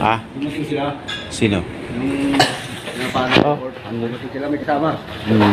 Ah? Dumating sila. Sino? Yung Oh. dumating sila may kasama.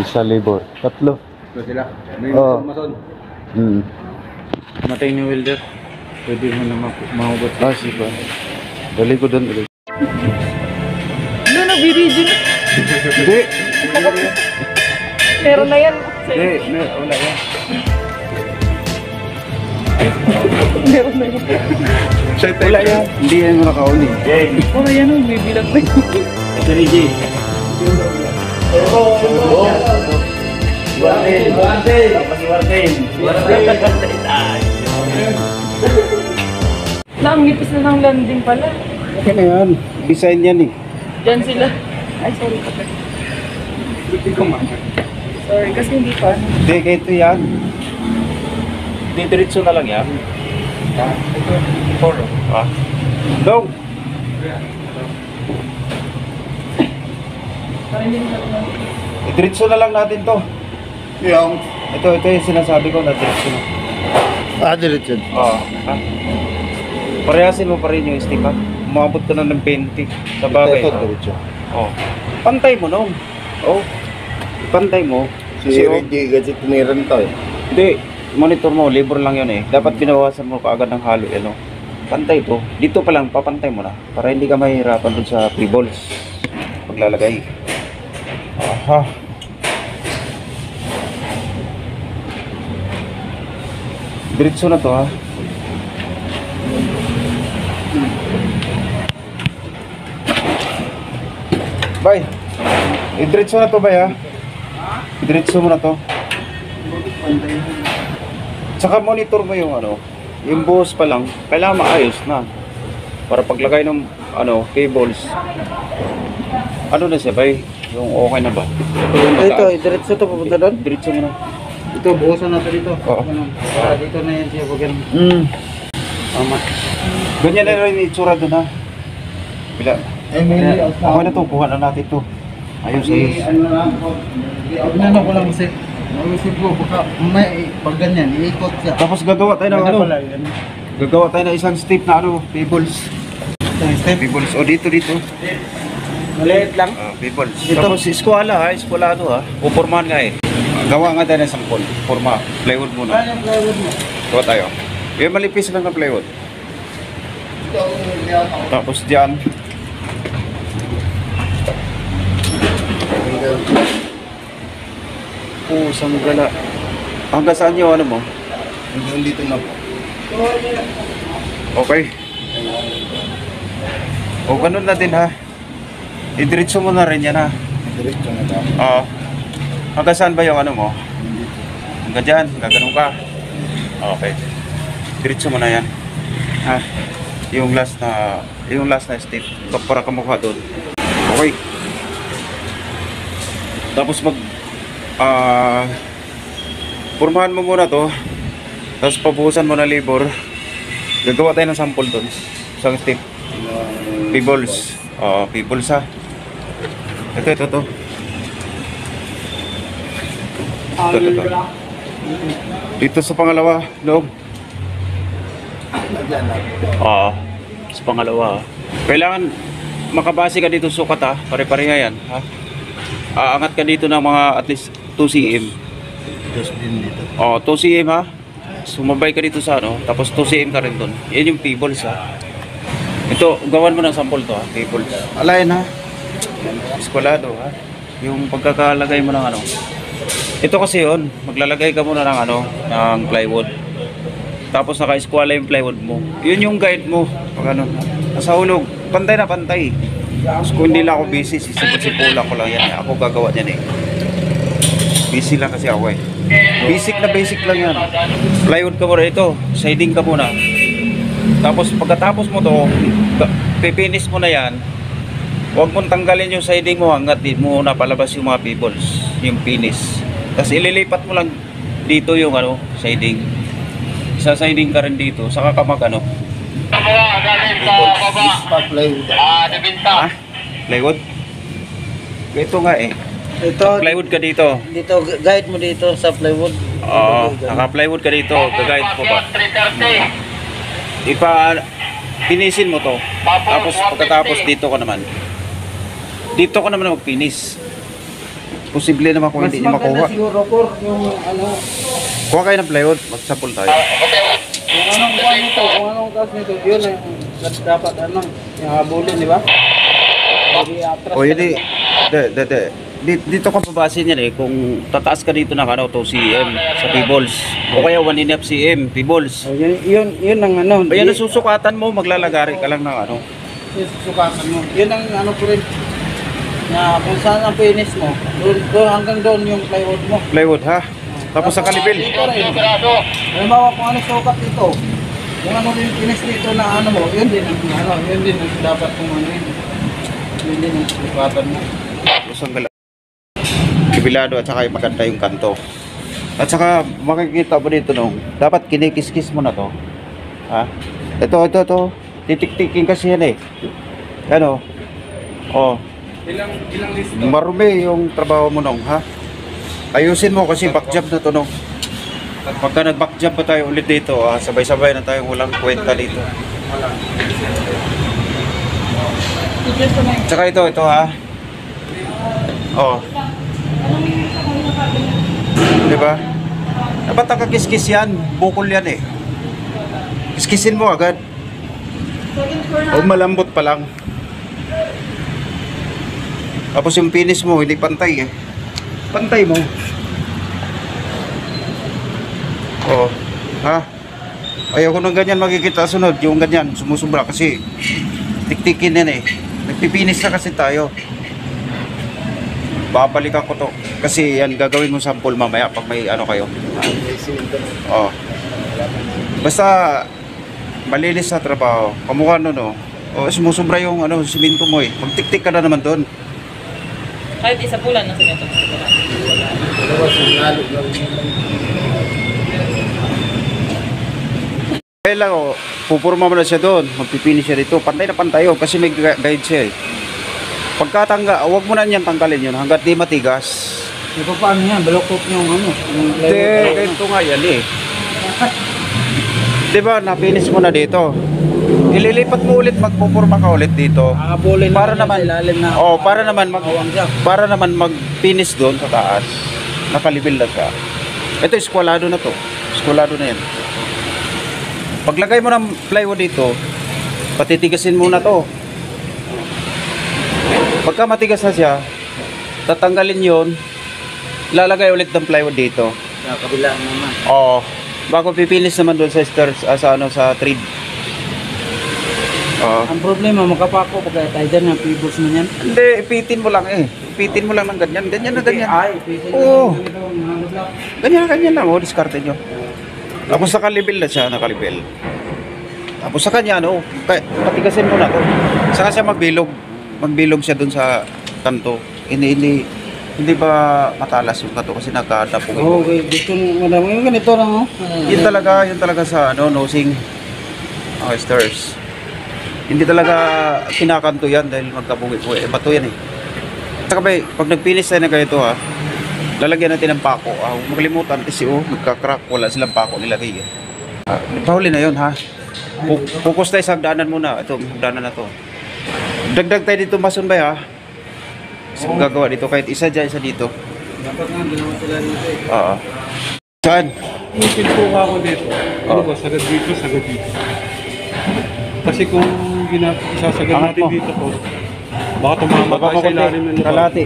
Isa libor. Tatlo. Ito sila. May Oh. mason. Matay ni Wilder. Pwede mo na mahugot. Ah, sige. Dali ko doon ulit. Ano na, video na? Hindi. Meron na yan. Hindi. Wala yan. Meron na yan. Wala yan. Hindi yan mo nakauli. Wala yan, may bilang na yun. Ito ni Jay. Nakangipis na ng landing pala. Okay na yan. Design yan eh. Diyan sila. Ay, sorry. Sorry, kasi hindi pa. Hindi, kahit ito yan. Hindi, diretso na lang yan. Polo. Ah. Dong! Diretso na lang natin to. Yung. Ito yung sinasabi ko na diretso na. Ah, diretso. Oo. Parehasin mo pa rin yung stick ha. Umabot ka na ng 20 sa bagay. Ito, diretso. Oo. Pantay mo nung. Oo. Pantay mo. Si Reggie kasi tiniran to eh. Hindi. Monitor mo. Libor lang yun eh. Dapat binawasan mo kaagad ng halo. Ano. Pantay to. Dito pa lang. Papantay mo na. Para hindi ka mahirapan dun sa free balls. Paglalagay. Aha. Diretso na to ha. Bay, diretso na to bay ha. Diretso mo na to. Tsaka monitor mo yung ano, yung buhos pa lang, kailangan maayos na. Para paglagay ng ano, cables. Ano na siya bay? Yung okay na ba? Ito, diretso to pupunta doon. Diretso mo na. Ito, buhusan natin dito. Oo. Dito na yan siya pag ganun. Tama. Ganyan na rin itsura doon ha. Bila. Okay na to, kuha na natin to. Ayos. Ano na lang po. Ano ko lang kasi. Naisip ko, baka may pag ganyan, iikot siya. Tapos gagawa tayo ng ano? Gagawa tayo ng isang step na ano, tables. Tables. O dito. Maliit lang. Tables. Tapos eskwala ha, eskwalado ha. Pupormahan nga eh. Gawa nga tayo ng sampol. Forma, plywood muna. Ano yung plywood mo? Gawa tayo. Yung malipis lang ng plywood. Tapos dyan. Isang gala. Hanggang saan yung ano mo? Hanggang dito na po. Okay. O ganun na din ha. Idiretso mo na rin yan ha. Diretso na lang. Oo. Hanggang saan ba yung ano mo? Hanggang dyan. Gaganong ka. Okay. Diretso mo na yan. Ha. Yung last na step. Para kamukha doon. Okay. Tapos pormahan mo muna to. Tapos pabuhusan mo na libor. Gagawa tayo ng sample doon. Isang step. Pebbles. Pebbles ha. Ito. Dito sa pangalawa, loob. Sa pangalawa. Kailangan makabase ka dito sukat ha. Pare-pareha yan ha. Aangat ka dito ng mga at least 2 cm. 2 cm ha. Sumabay ka dito sa ano, tapos 2 cm ka rin doon. Yan yung pebbles ha. Ito, gawan mo ng sample to ha, pebbles. Alayan ha. Eskwalado ha. Yung pagkakalagay mo ng ano. Ito kasi yun, maglalagay ka muna ng ano, ng plywood. Tapos naka-eskwala yung plywood mo. Yun yung guide mo. Pag ano, nasa hulog, pantay na pantay. So, kung hindi lang ako busy, sisipula ko lang yan. Ako gagawa yan eh. Busy lang kasi ako eh. Basic lang yan. Plywood ka muna ito. Siding ka muna. Tapos pagkatapos mo to, pipinis mo na yan. Huwag mong tanggalin yung siding mo hanggat di mo na palabas yung mga pebbles. Yung finish. Tapos ililipat mo lang dito yung ano, siding. Isa siding ka rin dito. Saka ka mag ano. Plywood? Ito nga eh. Ito, Plywood ka dito. dito, guide mo dito sa plywood. Oo, naka-plywood ka dito. Gagayad ko ba? Pinisin mo to. Tapos pagkatapos dito ka naman. Dito ka naman magpinis. Posible naman kung Mas hindi niya maganda makuha. siguro por yung ano, Kuha kayo ng plywood, magsapol tayo. kung anong kuha nito, kung anong taas nito, yun ang dapat ano, yung habulin, di ba? Hindi atras. O yun dito ka babasin yan kung tataas ka dito ng 2 cm sa P-balls. O kaya 1.5 cm, P-balls. Oh, yun ang ano. O yan ang susukatan mo, maglalagari ka lang ng Yung susukasan mo. Yun ang ano ko rin. Na kung saan ang finish mo, doon hanggang doon yung plywood mo. plywood ha. Tapos sa kalibil. Dito rin. Halimbawa kung ano sukat dito, yung ano rin finish dito na ano mo, yun din ang ano, yun din ang dapat kung ano yun. Yun din ang sukatan mo. Tapos ang kibilado at saka maganda yung kanto. At saka makikita mo dito dapat kinikis-kis mo na to. Ha? Ito. Titik-tiking kasi yan Ano? Oh. Ilang list? Marumi yung trabaho mo ha? Ayusin mo kasi backjob na to Pagka nag-backjob pa tayo ulit dito, sabay-sabay na tayong walang kwenta dito. Tsaka ito ha. Oh. Diba? Dapat nakakis-kis yan. Bukol yan Kiskisin mo agad. O malambot pa lang. Tapos yung finish mo, hindi pantay Pantay mo. Oh. Ha? Ayaw ko ng ganyan makikita sunod. Yung ganyan, sumusubra kasi tiktikin yan Nagpipinis na kasi tayo. Babalikan ko to. Kasi yan, gagawin mo sample mamaya pag may ano kayo. Oh. Basta malinis sa trabaho. Kamukha sumusubra yung siminto mo Magtiktik ka na naman doon. Kahit isa pulan na siya ito. Kaya lang pupurma mo na siya doon. Magpipini siya dito. Pantay na pantay kasi may guide siya Pagkatangga, huwag mo na niyan tanggalin yun hanggat di matigas. Ito paano yan? Balokop yung ano? Yung Hindi, ganito nga yan Diba, napinis mo na dito. Ililipat mo ulit, magpupurma ka ulit dito. Habulin Para naman, na. para naman mag-finish doon sa taas. Nakalibil na siya. Ito, eskwalado na to. Eskwalado na yan. Paglagay mo ng plywood dito, patitigasin muna to. Pagka matigas na siya, tatanggalin yon, lalagay ulit ng plywood dito. Sa kabila naman. Oo. Bago pipinis naman doon sa stairs, sa thread. Oo. Ang problema, makapako pagka tayo dyan ng pibos mo yan. Hindi, ipitin mo lang Ipitin mo lang ng ganyan. Ganyan na ganyan. Ay, ipitin Oo. mo. Ganyan lang. Diskarte nyo. Tapos nakalibil na siya, nakalibil. Tapos sa kanya, patigasin mo na to. Saka siya magbilog. Magbilog siya doon sa kanto. Hindi ba matalas yung kanto kasi nagkadapong Oo, gusto madami yung ganito lang. Yun talaga sa nosing stairs. Hindi talaga kinakanto yan dahil magkabuhi-buhi. Bato yan Saka pag nagpinis tayo na ganito lalagyan natin ng pako. Huwag makalimutan kasi nagka-crack. Wala silang pako nilagay Pahuli na yun Focus tayo sa hagdanan muna. Ito, hagdanan na to. Dagdag tayo dito mason ba gagawa dito kahit isa dyan, isa dito. Dapat nga, ginawa sila dito Oo. Saan? Ipin po ako dito. Ano ba, sagad dito, sagad dito. Kasi kung isasagad Angat natin mo. dito po, baka tumama tayo sa ilalim ng lupa. Kalati.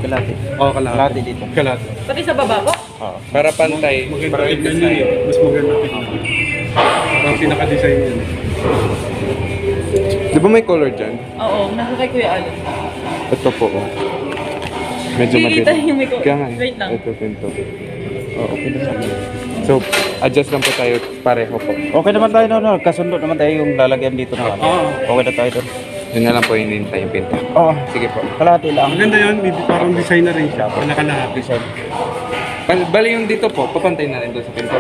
Oo, kalahati. Kalati dito. Kalahati. Pati sa baba po? Oo. Para pantay. Maganda tignan nyo mas maganda tignan. Parang pinaka-design yun. Di ba may color dyan? Oo, nasa kay Kuya Alan. Ito po. Medyo Hindi madilim. tayo yung may color. Kaya nga, Wait lang. ito, pinto. Okay na sa amin. So, adjust lang po tayo pareho po. Okay naman tayo kasundo naman tayo yung lalagyan dito na Okay na tayo doon. Yun na lang po hinihintay yung pinto. Oo. Sige po. Kalati lang. Maganda yun, may parang design na rin siya. Panakalahati. Design. Bali yung dito po, papantay na rin doon sa pinto.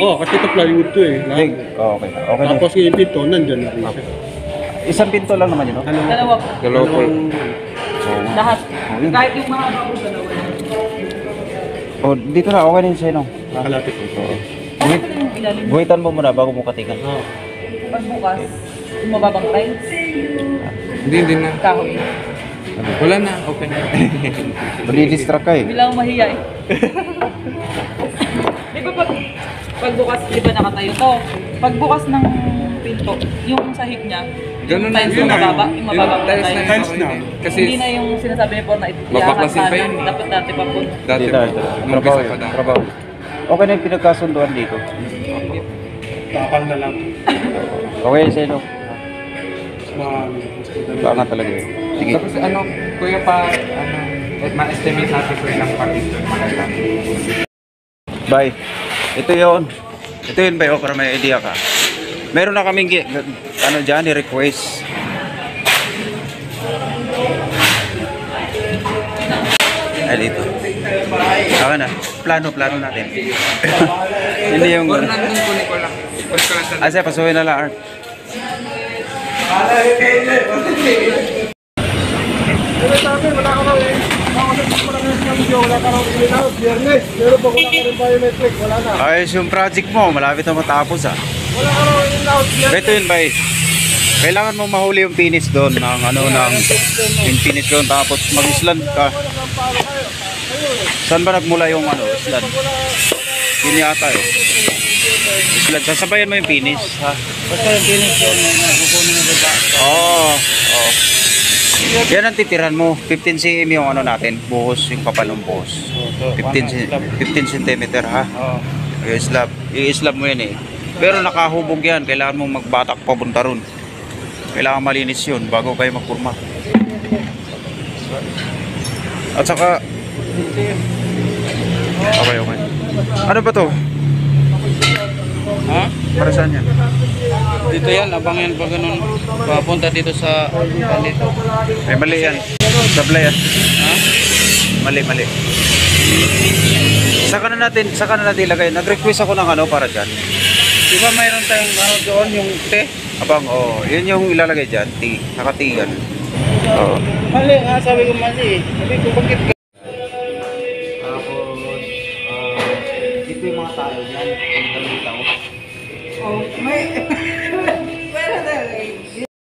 Oo, kasi ito plywood to Okay. Okay na. Tapos yung pinto, nandyan na rin siya. Isang pinto lang naman yun Dalawa po. Dalawa po. Lahat. Yun. Kahit yung mga bago, dalawa. Dito na. Okay na yun sa'yo Kalati po. Oo. Okay pa rin yung ilalim. Buhitan mo muna bago mo katikan. Pagbukas. Yung mababang tiles. Hindi na. Kahoy. Wala na, open na. Mali-distract ka eh. Bilang mahiya eh. Di ba pagbukas, di ba nakatayo to? Pagbukas ng pinto, yung sahig niya, Ganun yung na tiles yun yung na. mababa, yung mababa Yung tiles na tiles. yun. Tiles na. Kasi Hindi na yung sinasabi ni Por na Mabaklasin pa iyakan yun eh. dapat dati pa po. dati Dito, pa, dito. nung Trabaho umpisa yun. pa daw. Trabaho. Okay na yung pinagkasunduan dito. Tapal na lang. Okay, sino? Ma- Paangat talaga yun. Sige. Tapos ano, kuya pa, ma-estimate natin ko ilang parties doon maganda. Bye. Ito yun. Ito yun ba yun para may idea ka? Meron na kaming ano dyan, i-request. Ay, dito. Saka na. Plano natin. Hindi yung... Or nandun kunin ko lang. Kunin ko lang sa... Asa, pasuhin na lang, Art. Pero sa akin, wala ka raw eh. Wala ka raw ilinaw. Biyernes. Pero pag wala ka rin biometric, wala na. Ayos yung project mo. Malapit na matapos, ah. Wala ka raw ilinaw. Ito yun, Bay. Kailangan mong mahuli yung finish doon ng ano yung finish doon tapos mag-island ka. Saan ba nagmula yung ano, island? Yun yata eh. Island, sasabayan mo yung finish, ha? Basta yung finish yun, kukunin mo ba? Oo. Oo. Yan ang titiran mo. 15 cm yung ano natin, buhos, yung kapal ng buhos. 15 cm, ha? Oo. Yung slab. I-slab mo yan eh. Pero nakahubog yan, kailangan mong magbatak papunta ron. Kailangan malinis yun bago kayo magpurma. At saka okay. Ano ba to? Ha? Para saan yan? Dito yan, abang yan pag ganun. Papunta dito sa... Dito. Ay mali yan. Sablay yan. Ha? Mali. Saka na natin ilagay. Nag-request ako ng ano para dyan. Di ba mayroon tayong ano doon, yung te? Abang, yun yung ilalagay dyan. Nakati yan. Oo. Mali nga, sabi ko mali. Sabi ko, bakit ka? Ito yung mga tao dyan. Yung dalawang tao. Oh, may...